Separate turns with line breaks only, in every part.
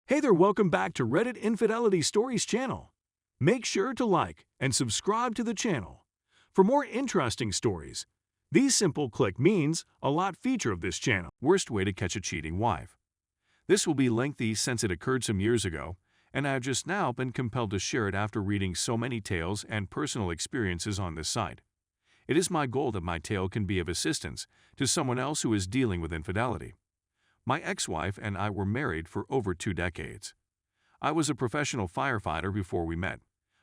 Hey there, welcome back to Reddit Infidelity Stories channel. Make sure to like and subscribe to the channel. For more interesting stories, these simple click means a lot feature of this channel. Worst way to catch a cheating wife. This will be lengthy since it occurred some years ago, and I have just now been compelled to share it after reading so many tales and personal experiences on this site. It is my goal that my tale can be of assistance to someone else who is dealing with infidelity. My ex-wife and I were married for over 2 decades. I was a professional firefighter before we met.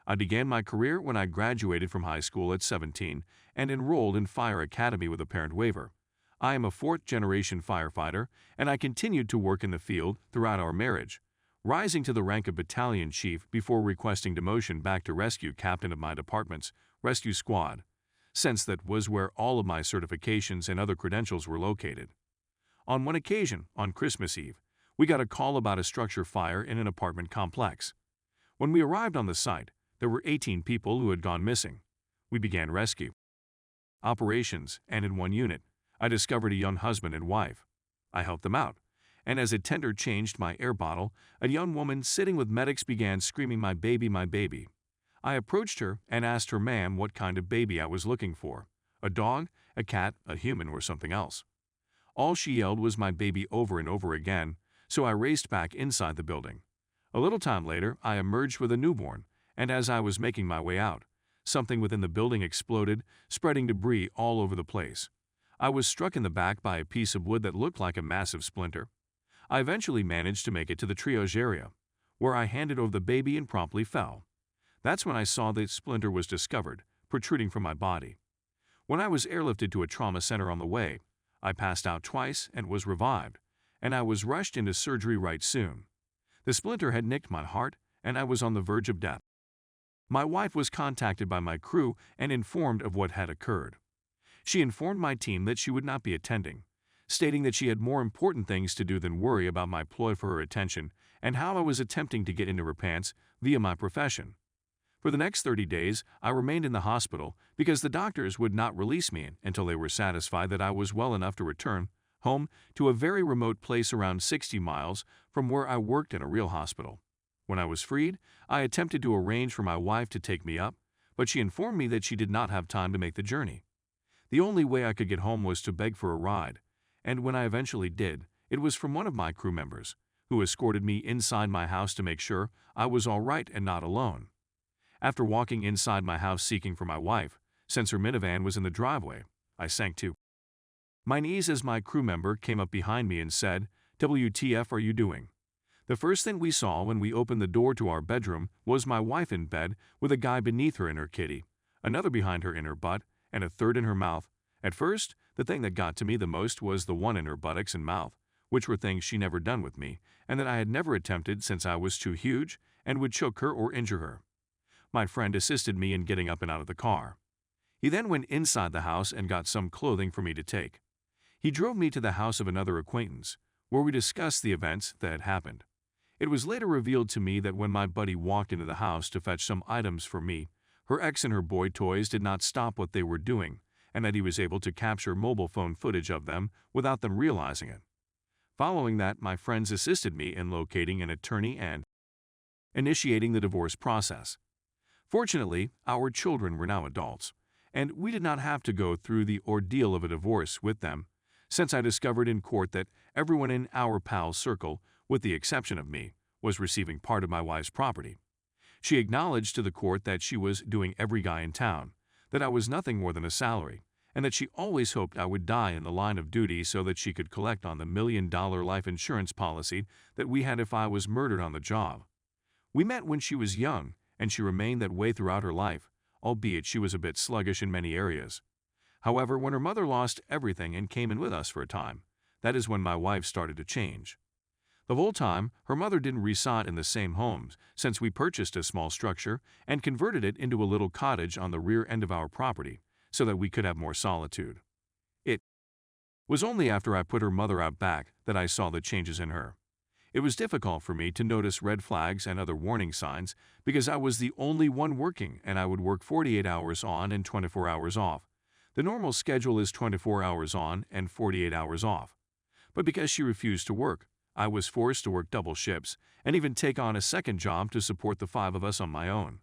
I began my career when I graduated from high school at 17 and enrolled in fire academy with a parent waiver. I am a fourth-generation firefighter, and I continued to work in the field throughout our marriage, rising to the rank of battalion chief before requesting demotion back to rescue captain of my department's rescue squad, since that was where all of my certifications and other credentials were located. On one occasion, on Christmas Eve, we got a call about a structure fire in an apartment complex. When we arrived on the site, there were 18 people who had gone missing. We began rescue operations, and in one unit, I discovered a young husband and wife. I helped them out, and as a tender changed my air bottle, a young woman sitting with medics began screaming, "My baby, my baby." I approached her and asked her, "Ma'am, what kind of baby I was looking for? A dog, a cat, a human, or something else?" All she yelled was "my baby" over and over again, so I raced back inside the building. A little time later, I emerged with a newborn, and as I was making my way out, something within the building exploded, spreading debris all over the place. I was struck in the back by a piece of wood that looked like a massive splinter. I eventually managed to make it to the triage area, where I handed over the baby and promptly fell. That's when I saw the splinter was discovered, protruding from my body. When I was airlifted to a trauma center on the way, I passed out twice and was revived, and I was rushed into surgery right soon. The splinter had nicked my heart, and I was on the verge of death. My wife was contacted by my crew and informed of what had occurred. She informed my team that she would not be attending, stating that she had more important things to do than worry about my ploy for her attention and how I was attempting to get into her pants via my profession. For the next 30 days, I remained in the hospital because the doctors would not release me until they were satisfied that I was well enough to return home to a very remote place around 60 miles from where I worked in a real hospital. When I was freed, I attempted to arrange for my wife to take me up, but she informed me that she did not have time to make the journey. The only way I could get home was to beg for a ride, and when I eventually did, it was from one of my crew members, who escorted me inside my house to make sure I was all right and not alone. After walking inside my house seeking for my wife, since her minivan was in the driveway, I sank to my knees as my crew member came up behind me and said, "WTF are you doing?" The first thing we saw when we opened the door to our bedroom was my wife in bed with a guy beneath her in her kitty, another behind her in her butt, and a third in her mouth. At first, the thing that got to me the most was the one in her buttocks and mouth, which were things she never done with me, and that I had never attempted since I was too huge and would choke her or injure her. My friend assisted me in getting up and out of the car. He then went inside the house and got some clothing for me to take. He drove me to the house of another acquaintance, where we discussed the events that had happened. It was later revealed to me that when my buddy walked into the house to fetch some items for me, her ex and her boy toys did not stop what they were doing, and that he was able to capture mobile phone footage of them without them realizing it. Following that, my friends assisted me in locating an attorney and initiating the divorce process. Fortunately, our children were now adults, and we did not have to go through the ordeal of a divorce with them, since I discovered in court that everyone in our pal circle, with the exception of me, was receiving part of my wife's property. She acknowledged to the court that she was doing every guy in town, that I was nothing more than a salary, and that she always hoped I would die in the line of duty so that she could collect on the $1 million life insurance policy that we had if I was murdered on the job. We met when she was young, and she remained that way throughout her life, albeit she was a bit sluggish in many areas. However, when her mother lost everything and came in with us for a time, that is when my wife started to change. The whole time, her mother didn't reside in the same homes, since we purchased a small structure and converted it into a little cottage on the rear end of our property, so that we could have more solitude. It was only after I put her mother out back that I saw the changes in her. It was difficult for me to notice red flags and other warning signs because I was the only one working and I would work 48 hours on and 24 hours off. The normal schedule is 24 hours on and 48 hours off. But because she refused to work, I was forced to work double shifts and even take on a second job to support the 5 of us on my own: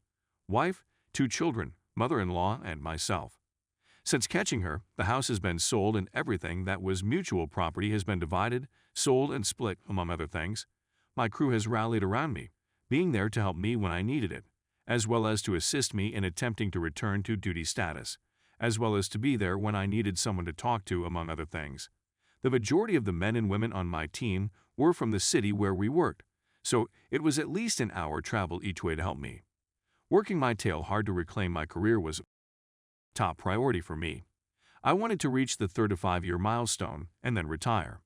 wife, 2 children, mother-in-law, and myself. Since catching her, the house has been sold and everything that was mutual property has been divided, sold, and split, among other things. My crew has rallied around me, being there to help me when I needed it, as well as to assist me in attempting to return to duty status, as well as to be there when I needed someone to talk to, among other things. The majority of the men and women on my team were from the city where we worked, so it was at least an hour travel each way to help me. Working my tail hard to reclaim my career was top priority for me. I wanted to reach the 3 to 5 year milestone and then retire.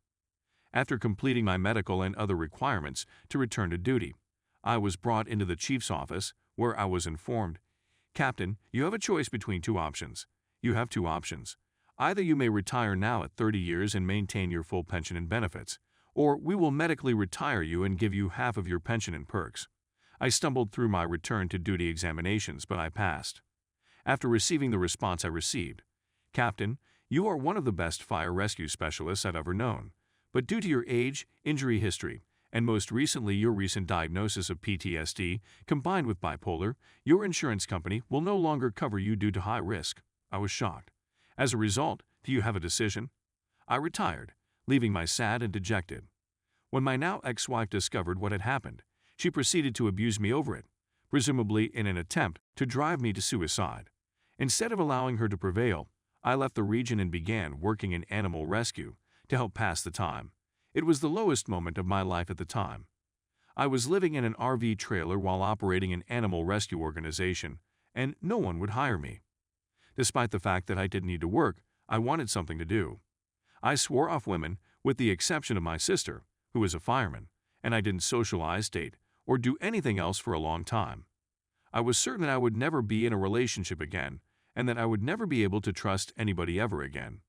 After completing my medical and other requirements to return to duty, I was brought into the chief's office, where I was informed, "Captain, you have a choice between 2 options. You have 2 options. Either you may retire now at 30 years and maintain your full pension and benefits, or we will medically retire you and give you half of your pension and perks." I stumbled through my return to duty examinations, but I passed. After receiving the response I received, "Captain, you are one of the best fire rescue specialists I've ever known, but due to your age, injury history, and most recently your recent diagnosis of PTSD combined with bipolar, your insurance company will no longer cover you due to high risk." I was shocked. As a result, do you have a decision? I retired, leaving my sad and dejected. When my now ex-wife discovered what had happened, she proceeded to abuse me over it, presumably in an attempt to drive me to suicide. Instead of allowing her to prevail, I left the region and began working in animal rescue to help pass the time. It was the lowest moment of my life at the time. I was living in an RV trailer while operating an animal rescue organization, and no one would hire me. Despite the fact that I didn't need to work, I wanted something to do. I swore off women, with the exception of my sister, who is a fireman, and I didn't socialize, date, or do anything else for a long time. I was certain that I would never be in a relationship again, and that I would never be able to trust anybody ever again.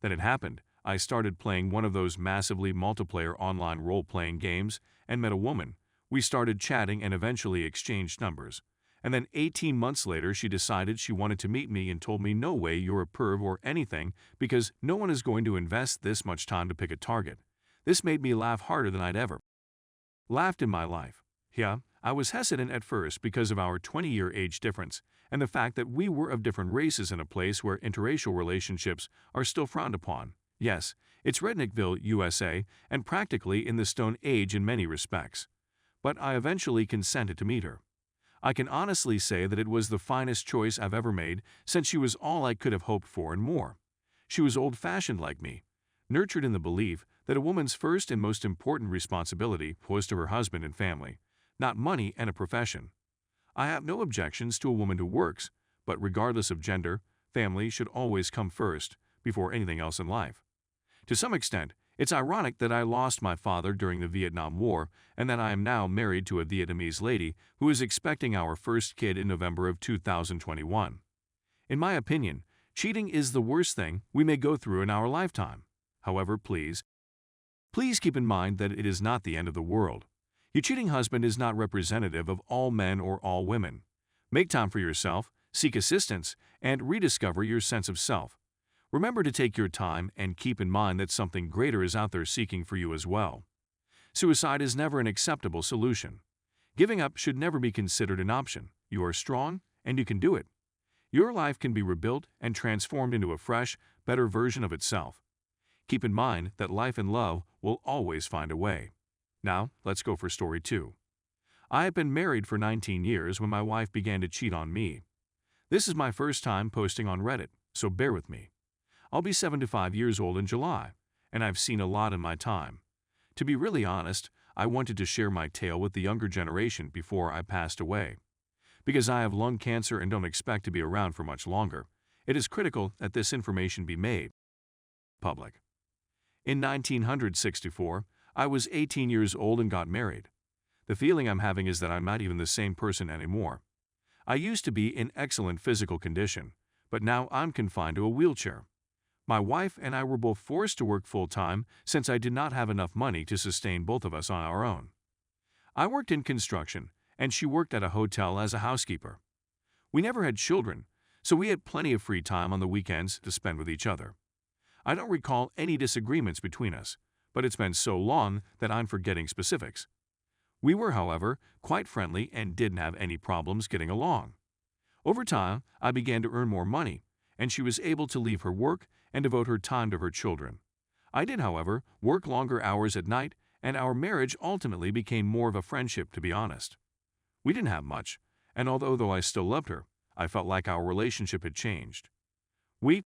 Then it happened. I started playing one of those massively multiplayer online role-playing games and met a woman. We started chatting and eventually exchanged numbers. And then 18 months later, she decided she wanted to meet me and told me, "No way, you're a perv or anything, because no one is going to invest this much time to pick a target." This made me laugh harder than I'd ever laughed in my life. Yeah, I was hesitant at first because of our 20-year age difference and the fact that we were of different races in a place where interracial relationships are still frowned upon. Yes, it's Redneckville, USA, and practically in the Stone Age in many respects. But I eventually consented to meet her. I can honestly say that it was the finest choice I've ever made, since she was all I could have hoped for and more. She was old-fashioned like me, nurtured in the belief that a woman's first and most important responsibility was to her husband and family, not money and a profession. I have no objections to a woman who works, but regardless of gender, family should always come first, before anything else in life. To some extent, it's ironic that I lost my father during the Vietnam War and that I am now married to a Vietnamese lady who is expecting our first kid in November of 2021. In my opinion, cheating is the worst thing we may go through in our lifetime. However, please keep in mind that it is not the end of the world. Your cheating husband is not representative of all men or all women. Make time for yourself, seek assistance, and rediscover your sense of self. Remember to take your time and keep in mind that something greater is out there seeking for you as well. Suicide is never an acceptable solution. Giving up should never be considered an option. You are strong, and you can do it. Your life can be rebuilt and transformed into a fresh, better version of itself. Keep in mind that life and love will always find a way. Now, let's go for story 2. I have been married for 19 years when my wife began to cheat on me. This is my first time posting on Reddit, so bear with me. I'll be 75 years old in July, and I've seen a lot in my time. To be really honest, I wanted to share my tale with the younger generation before I passed away. Because I have lung cancer and don't expect to be around for much longer, it is critical that this information be made public. In 1964, I was 18 years old and got married. The feeling I'm having is that I'm not even the same person anymore. I used to be in excellent physical condition, but now I'm confined to a wheelchair. My wife and I were both forced to work full-time since I did not have enough money to sustain both of us on our own. I worked in construction, and she worked at a hotel as a housekeeper. We never had children, so we had plenty of free time on the weekends to spend with each other. I don't recall any disagreements between us, but it's been so long that I'm forgetting specifics. We were, however, quite friendly and didn't have any problems getting along. Over time, I began to earn more money, and she was able to leave her work and devote her time to her children. I did, however, work longer hours at night, and our marriage ultimately became more of a friendship, to be honest. We didn't have much, and although I still loved her, I felt like our relationship had changed. We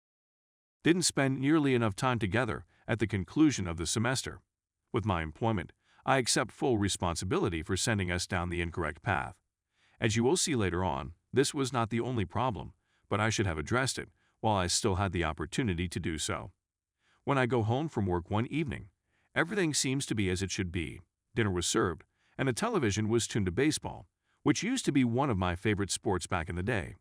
didn't spend nearly enough time together at the conclusion of the semester. With my employment, I accept full responsibility for sending us down the incorrect path. As you will see later on, this was not the only problem, but I should have addressed it while I still had the opportunity to do so. When I go home from work one evening, everything seems to be as it should be. Dinner was served, and the television was tuned to baseball, which used to be one of my favorite sports back in the day.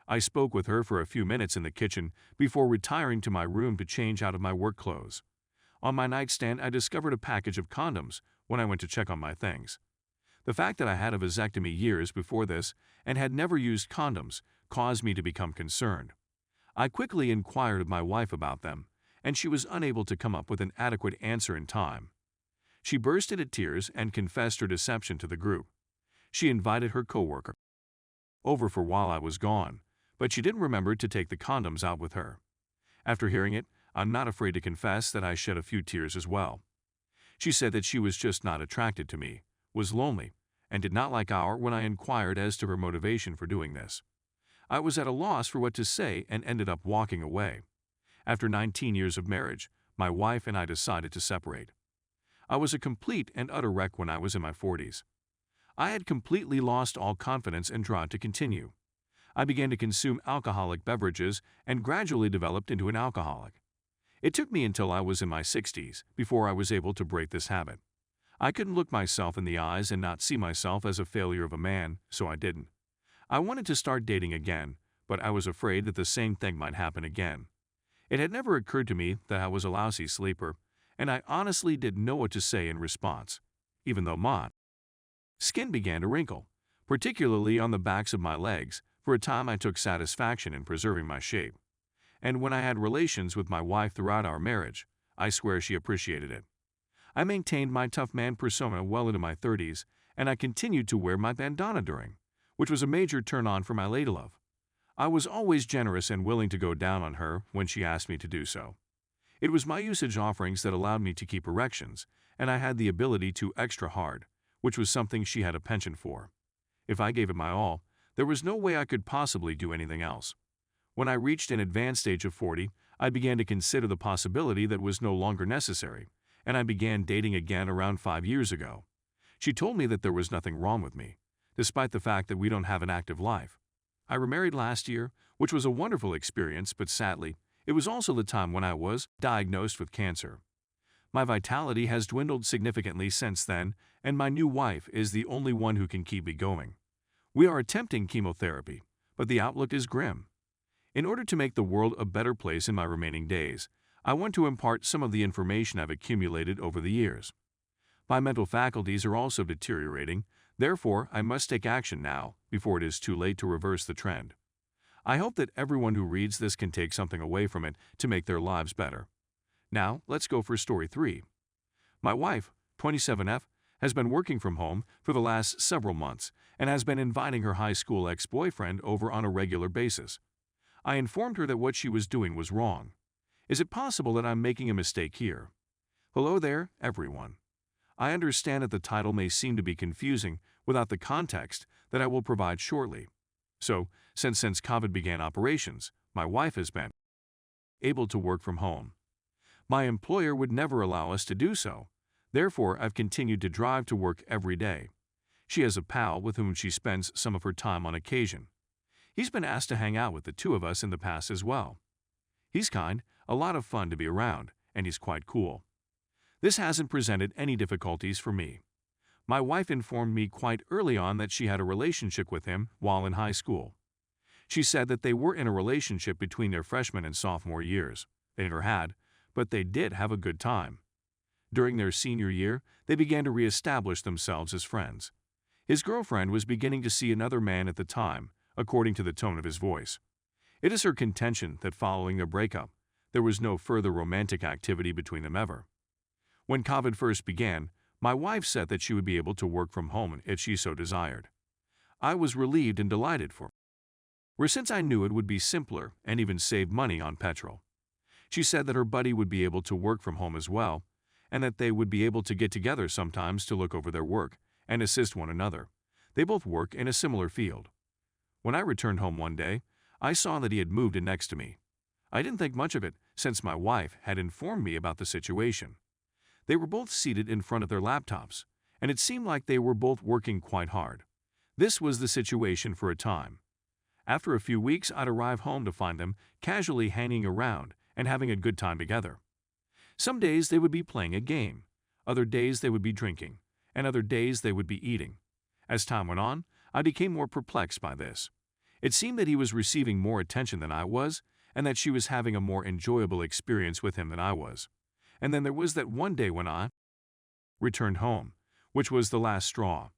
I spoke with her for a few minutes in the kitchen before retiring to my room to change out of my work clothes. On my nightstand, I discovered a package of condoms when I went to check on my things. The fact that I had a vasectomy years before this and had never used condoms caused me to become concerned. I quickly inquired of my wife about them, and she was unable to come up with an adequate answer in time. She burst into tears and confessed her deception to the group. She invited her coworker over for while I was gone, but she didn't remember to take the condoms out with her. After hearing it, I'm not afraid to confess that I shed a few tears as well. She said that she was just not attracted to me, was lonely, and did not like when I inquired as to her motivation for doing this. I was at a loss for what to say and ended up walking away. After 19 years of marriage, my wife and I decided to separate. I was a complete and utter wreck when I was in my 40s. I had completely lost all confidence and drive to continue. I began to consume alcoholic beverages and gradually developed into an alcoholic. It took me until I was in my 60s before I was able to break this habit. I couldn't look myself in the eyes and not see myself as a failure of a man, so I didn't. I wanted to start dating again, but I was afraid that the same thing might happen again. It had never occurred to me that I was a lousy sleeper, and I honestly didn't know what to say in response, even though my skin began to wrinkle, particularly on the backs of my legs. For a time I took satisfaction in preserving my shape. And when I had relations with my wife throughout our marriage, I swear she appreciated it. I maintained my tough man persona well into my 30s, and I continued to wear my bandana during, which was a major turn-on for my lady love. I was always generous and willing to go down on her when she asked me to do so. It was my usage offerings that allowed me to keep erections, and I had the ability to extra hard, which was something she had a penchant for. If I gave it my all, there was no way I could possibly do anything else. When I reached an advanced age of 40, I began to consider the possibility that was no longer necessary, and I began dating again around 5 years ago. She told me that there was nothing wrong with me, despite the fact that we don't have an active life. I remarried last year, which was a wonderful experience, but sadly, it was also the time when I was diagnosed with cancer. My vitality has dwindled significantly since then, and my new wife is the only one who can keep me going. We are attempting chemotherapy, but the outlook is grim. In order to make the world a better place in my remaining days, I want to impart some of the information I've accumulated over the years. My mental faculties are also deteriorating, therefore I must take action now, before it is too late to reverse the trend. I hope that everyone who reads this can take something away from it to make their lives better. Now, let's go for story 3. My wife, 27F, has been working from home for the last several months and has been inviting her high school ex-boyfriend over on a regular basis. I informed her that what she was doing was wrong. Is it possible that I'm making a mistake here? Hello there, everyone. I understand that the title may seem to be confusing without the context that I will provide shortly. So, since COVID began operations, my wife has been able to work from home. My employer would never allow us to do so. Therefore, I've continued to drive to work every day. She has a pal with whom she spends some of her time on occasion. He's been asked to hang out with the two of us in the past as well. He's kind, a lot of fun to be around, and he's quite cool. This hasn't presented any difficulties for me. My wife informed me quite early on that she had a relationship with him while in high school. She said that they were in a relationship between their freshman and sophomore years. They never had, but they did have a good time. During their senior year, they began to reestablish themselves as friends. His girlfriend was beginning to see another man at the time, according to the tone of his voice. It is her contention that following their breakup, there was no further romantic activity between them ever. When COVID first began, my wife said that she would be able to work from home if she so desired. I was relieved and delighted for her, since I knew it would be simpler and even save money on petrol. She said that her buddy would be able to work from home as well, and that they would be able to get together sometimes to look over their work and assist one another. They both work in a similar field. When I returned home one day, I saw that he had moved in next to me. I didn't think much of it, since my wife had informed me about the situation. They were both seated in front of their laptops, and it seemed like they were both working quite hard. This was the situation for a time. After a few weeks, I'd arrive home to find them casually hanging around and having a good time together. Some days they would be playing a game, other days they would be drinking, and other days they would be eating. As time went on, I became more perplexed by this. It seemed that he was receiving more attention than I was, and that she was having a more enjoyable experience with him than I was. And then there was that one day when I returned home, which was the last straw.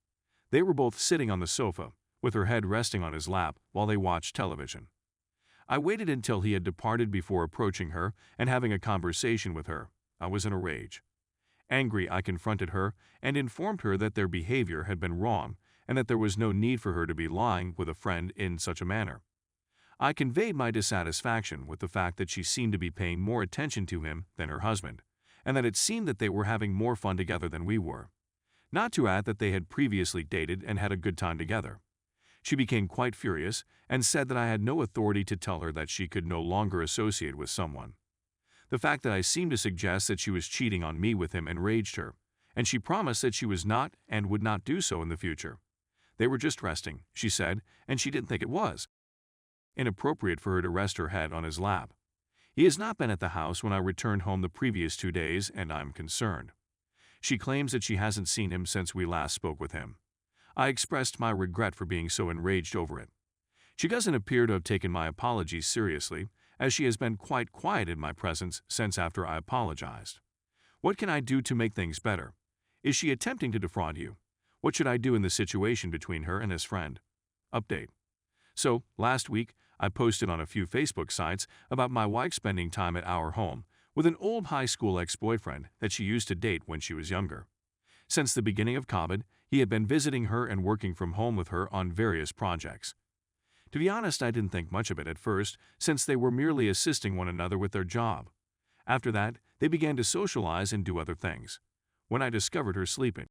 They were both sitting on the sofa, with her head resting on his lap while they watched television. I waited until he had departed before approaching her and having a conversation with her. I was in a rage. Angry, I confronted her and informed her that their behavior had been wrong and that there was no need for her to be lying with a friend in such a manner. I conveyed my dissatisfaction with the fact that she seemed to be paying more attention to him than her husband, and that it seemed that they were having more fun together than we were. Not to add that they had previously dated and had a good time together. She became quite furious and said that I had no authority to tell her that she could no longer associate with someone. The fact that I seemed to suggest that she was cheating on me with him enraged her, and she promised that she was not and would not do so in the future. They were just resting, she said, and she didn't think it was inappropriate for her to rest her head on his lap. He has not been at the house when I returned home the previous 2 days, and I'm concerned. She claims that she hasn't seen him since we last spoke with him. I expressed my regret for being so enraged over it. She doesn't appear to have taken my apologies seriously, as she has been quite quiet in my presence since after I apologized. What can I do to make things better? Is she attempting to defraud you? What should I do in the situation between her and his friend? Update. So, last week, I posted on a few Facebook sites about my wife spending time at our home with an old high school ex-boyfriend that she used to date when she was younger. Since the beginning of COVID, he had been visiting her and working from home with her on various projects. To be honest, I didn't think much of it at first, since they were merely assisting one another with their job. After that, they began to socialize and do other things. When I discovered her sleeping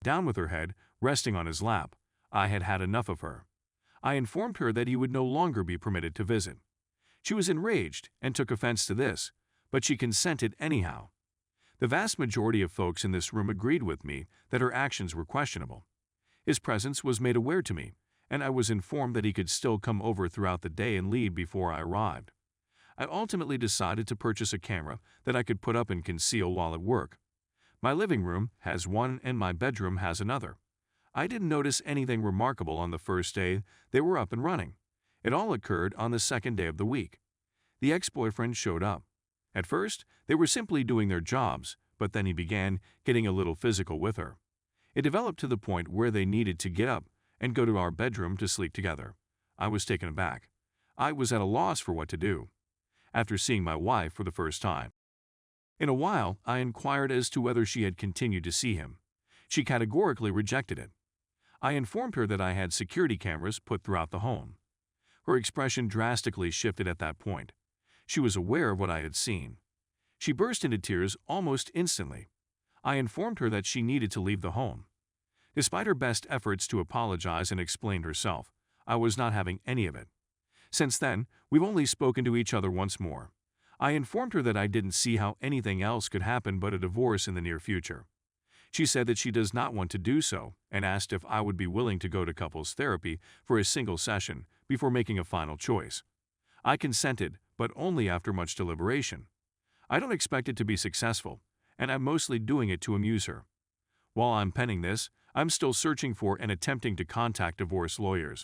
down with her head resting on his lap, I had had enough of her. I informed her that he would no longer be permitted to visit. She was enraged and took offense to this, but she consented anyhow. The vast majority of folks in this room agreed with me that her actions were questionable. His presence was made aware to me, and I was informed that he could still come over throughout the day and leave before I arrived. I ultimately decided to purchase a camera that I could put up and conceal while at work. My living room has one and my bedroom has another. I didn't notice anything remarkable on the first day they were up and running. It all occurred on the second day of the week. The ex-boyfriend showed up. At first, they were simply doing their jobs, but then he began getting a little physical with her. It developed to the point where they needed to get up and go to our bedroom to sleep together. I was taken aback. I was at a loss for what to do. After seeing my wife for the first time in a while, I inquired as to whether she had continued to see him. She categorically rejected it. I informed her that I had security cameras put throughout the home. Her expression drastically shifted at that point. She was aware of what I had seen. She burst into tears almost instantly. I informed her that she needed to leave the home. Despite her best efforts to apologize and explain herself, I was not having any of it. Since then, we've only spoken to each other once more. I informed her that I didn't see how anything else could happen but a divorce in the near future. She said that she does not want to do so and asked if I would be willing to go to couples therapy for a single session before making a final choice. I consented, but only after much deliberation. I don't expect it to be successful, and I'm mostly doing it to amuse her. While I'm penning this, I'm still searching for and attempting to contact divorce lawyers.